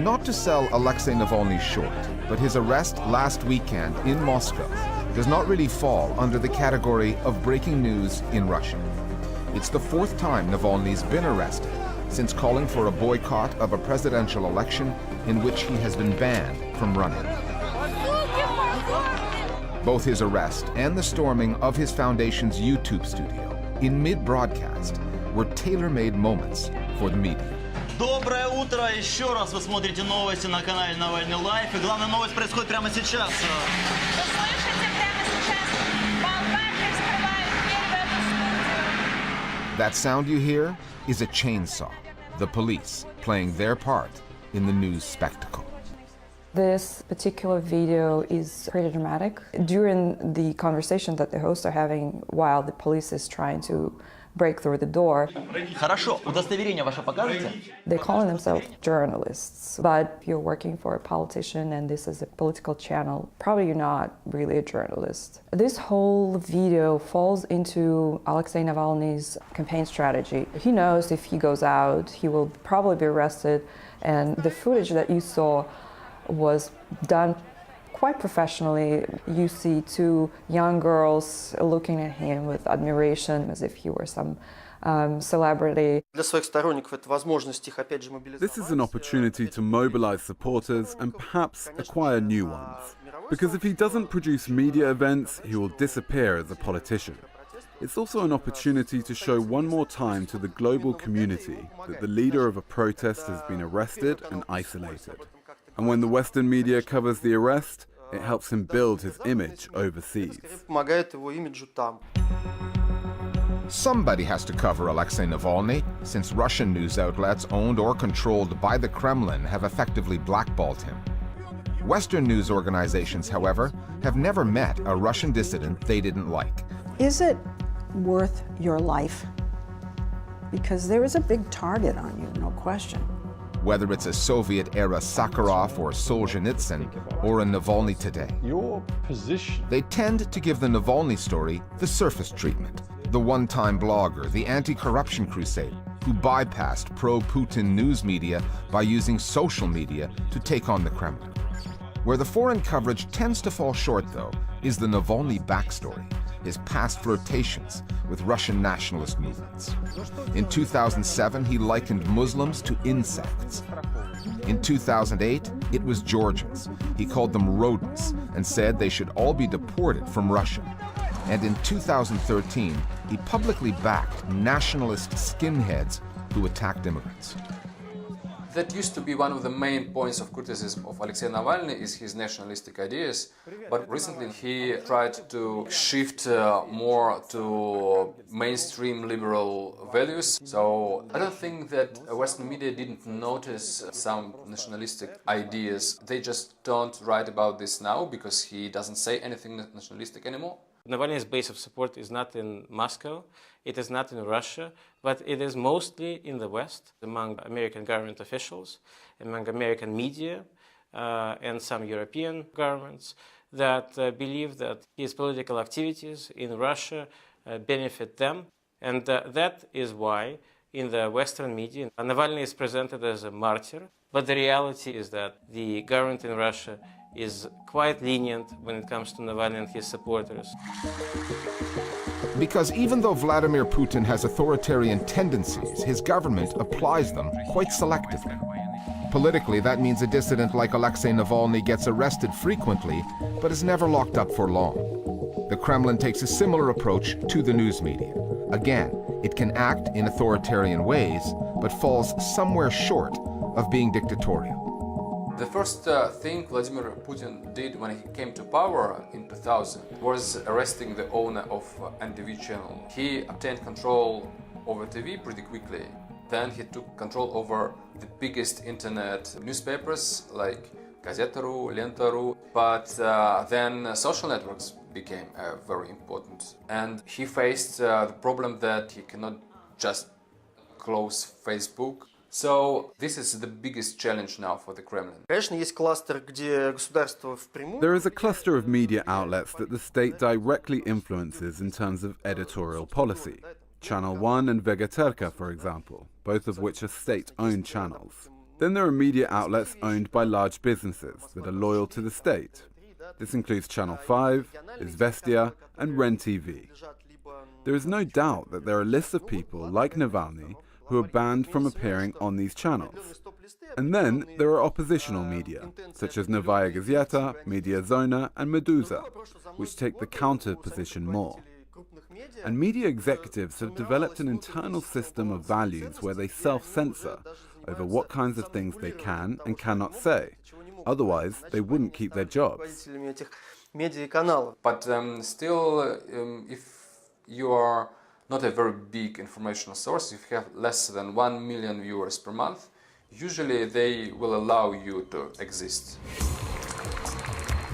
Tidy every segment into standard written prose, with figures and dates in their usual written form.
Not to sell Alexei Navalny short, but his arrest last weekend in Moscow does not really fall under the category of breaking news in Russia. It's the fourth time Navalny's been arrested since calling for a boycott of a presidential election in which he has been banned from running. Both his arrest and the storming of his foundation's YouTube studio in mid-broadcast were tailor-made moments for the media. Доброе утро! Еще раз вы смотрите новости на канале Навальный Лайф. И главная новость происходит прямо сейчас. That sound you hear is a chainsaw, the police playing their part in the news spectacle. This particular video is pretty dramatic. During the conversation that the hosts are having while the police is trying to break through the door, Хорошо, удостоверение ваше покажете? they're calling themselves journalists. But if you're working for a politician and this is a political channel, probably you're not really a journalist. This whole video falls into Alexei Navalny's campaign strategy. He knows if he goes out, he will probably be arrested, and the footage that you saw was done quite professionally. You see two young girls looking at him with admiration as if he were some celebrity. This is an opportunity to mobilize supporters and perhaps acquire new ones. Because if he doesn't produce media events, he will disappear as a politician. It's also an opportunity to show one more time to the global community that the leader of a protest has been arrested and isolated. And when the Western media covers the arrest, it helps him build his image overseas. Somebody has to cover Alexei Navalny, since Russian news outlets owned or controlled by the Kremlin have effectively blackballed him. Western news organizations, however, have never met a Russian dissident they didn't like. Is it worth your life? Because there is a big target on you, no question. Whether it's a Soviet-era Sakharov or Solzhenitsyn, or a Navalny today. Your position. They tend to give the Navalny story the surface treatment. The one-time blogger, the anti-corruption crusader, who bypassed pro-Putin news media by using social media to take on the Kremlin. Where the foreign coverage tends to fall short, though, is the Navalny backstory, his past flirtations with Russian nationalist movements. In 2007, he likened Muslims to insects. In 2008, it was Georgians. He called them rodents and said they should all be deported from Russia. And in 2013, he publicly backed nationalist skinheads who attacked immigrants. That used to be one of the main points of criticism of Alexei Navalny is his nationalistic ideas, but recently he tried to shift more to mainstream liberal values. So I don't think that Western media didn't notice some nationalistic ideas. They just don't write about this now because he doesn't say anything nationalistic anymore. Navalny's base of support is not in Moscow, it is not in Russia, but it is mostly in the West, among American government officials, among American media, and some European governments that believe that his political activities in Russia benefit them. And that is why in the Western media, Navalny is presented as a martyr, but the reality is that the government in Russia is quite lenient when it comes to Navalny and his supporters. Because even though Vladimir Putin has authoritarian tendencies, his government applies them quite selectively. Politically, that means a dissident like Alexei Navalny gets arrested frequently, but is never locked up for long. The Kremlin takes a similar approach to the news media. Again, it can act in authoritarian ways, but falls somewhere short of being dictatorial. The first thing Vladimir Putin did when he came to power in 2000 was arresting the owner of NTV channel. He obtained control over TV pretty quickly. Then he took control over the biggest internet newspapers like Gazeta.ru, Lenta.ru, but then social networks became very important. And he faced the problem that he cannot just close Facebook. So this is the biggest challenge now for the Kremlin. There is a cluster of media outlets that the state directly influences in terms of editorial policy. Channel 1 and Vegaterka, for example, both of which are state-owned channels. Then there are media outlets owned by large businesses that are loyal to the state. This includes Channel 5, Izvestia, and REN TV. There is no doubt that there are lists of people like Navalny who are banned from appearing on these channels. And then there are oppositional media, such as Novaya Gazeta, Media Zona, and Meduza, which take the counter position more. And media executives have developed an internal system of values where they self-censor over what kinds of things they can and cannot say. Otherwise, they wouldn't keep their jobs. But still, if you are not a very big informational source, if you have less than 1 million viewers per month, usually they will allow you to exist.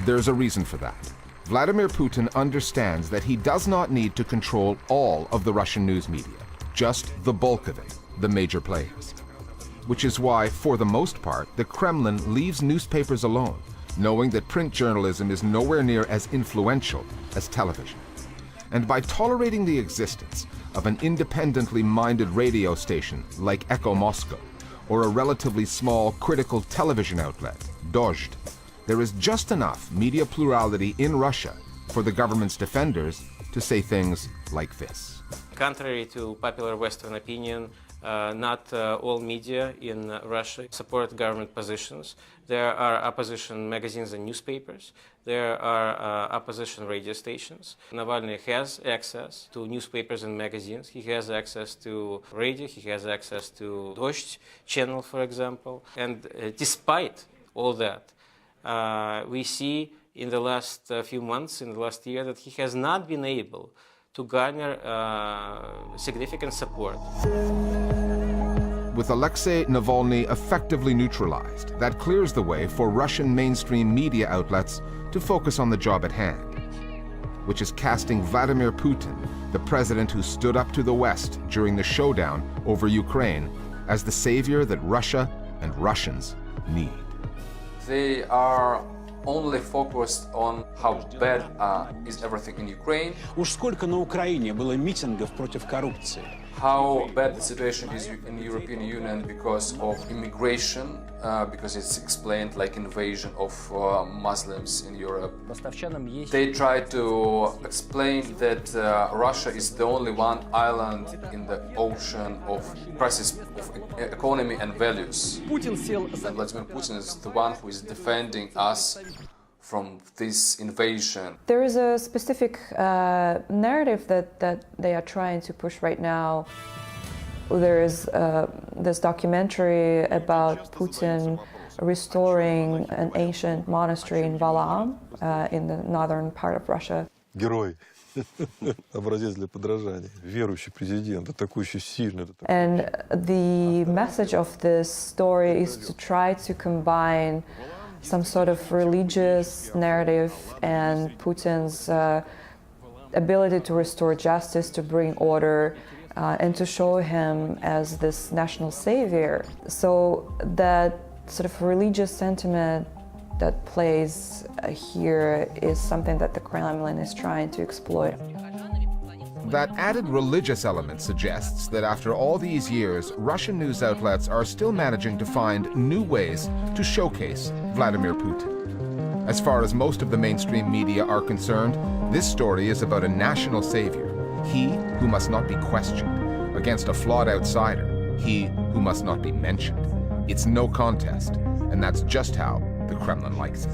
There's a reason for that. Vladimir Putin understands that he does not need to control all of the Russian news media, just the bulk of it, the major players. Which is why, for the most part, the Kremlin leaves newspapers alone, knowing that print journalism is nowhere near as influential as television. And by tolerating the existence of an independently minded radio station like Echo Moscow, or a relatively small critical television outlet, Dozhd, there is just enough media plurality in Russia for the government's defenders to say things like this. Contrary to popular Western opinion, not all media in Russia support government positions. There are opposition magazines and newspapers. There are opposition radio stations. Navalny has access to newspapers and magazines. He has access to radio. He has access to Dozhd channel, for example. And despite all that, we see in the last few months, in the last year, that he has not been able to garner significant support. With Alexei Navalny effectively neutralized, that clears the way for Russian mainstream media outlets to focus on the job at hand, which is casting Vladimir Putin, the president who stood up to the West during the showdown over Ukraine, as the savior that Russia and Russians need. They are only focused on how bad is everything in Ukraine. Уж сколько на Украине было митингов против коррупции. How bad the situation is in the European Union because of immigration, because it's explained like invasion of Muslims in Europe. They try to explain that Russia is the only one island in the ocean of crisis of economy and values. And Vladimir Putin is the one who is defending us from this invasion. There is a specific narrative that they are trying to push right now. There is this documentary about Putin restoring an ancient monastery in Valaam in the northern part of Russia. Герой. Образец для подражания. Верующий президент, атакующий сильно. And the message of this story is to try to combine some sort of religious narrative and Putin's ability to restore justice, to bring order, and to show him as this national savior. So that sort of religious sentiment that plays here is something that the Kremlin is trying to exploit. That added religious element suggests that after all these years, Russian news outlets are still managing to find new ways to showcase Vladimir Putin. As far as most of the mainstream media are concerned, this story is about a national savior, he who must not be questioned, against a flawed outsider, he who must not be mentioned. It's no contest, and that's just how the Kremlin likes it.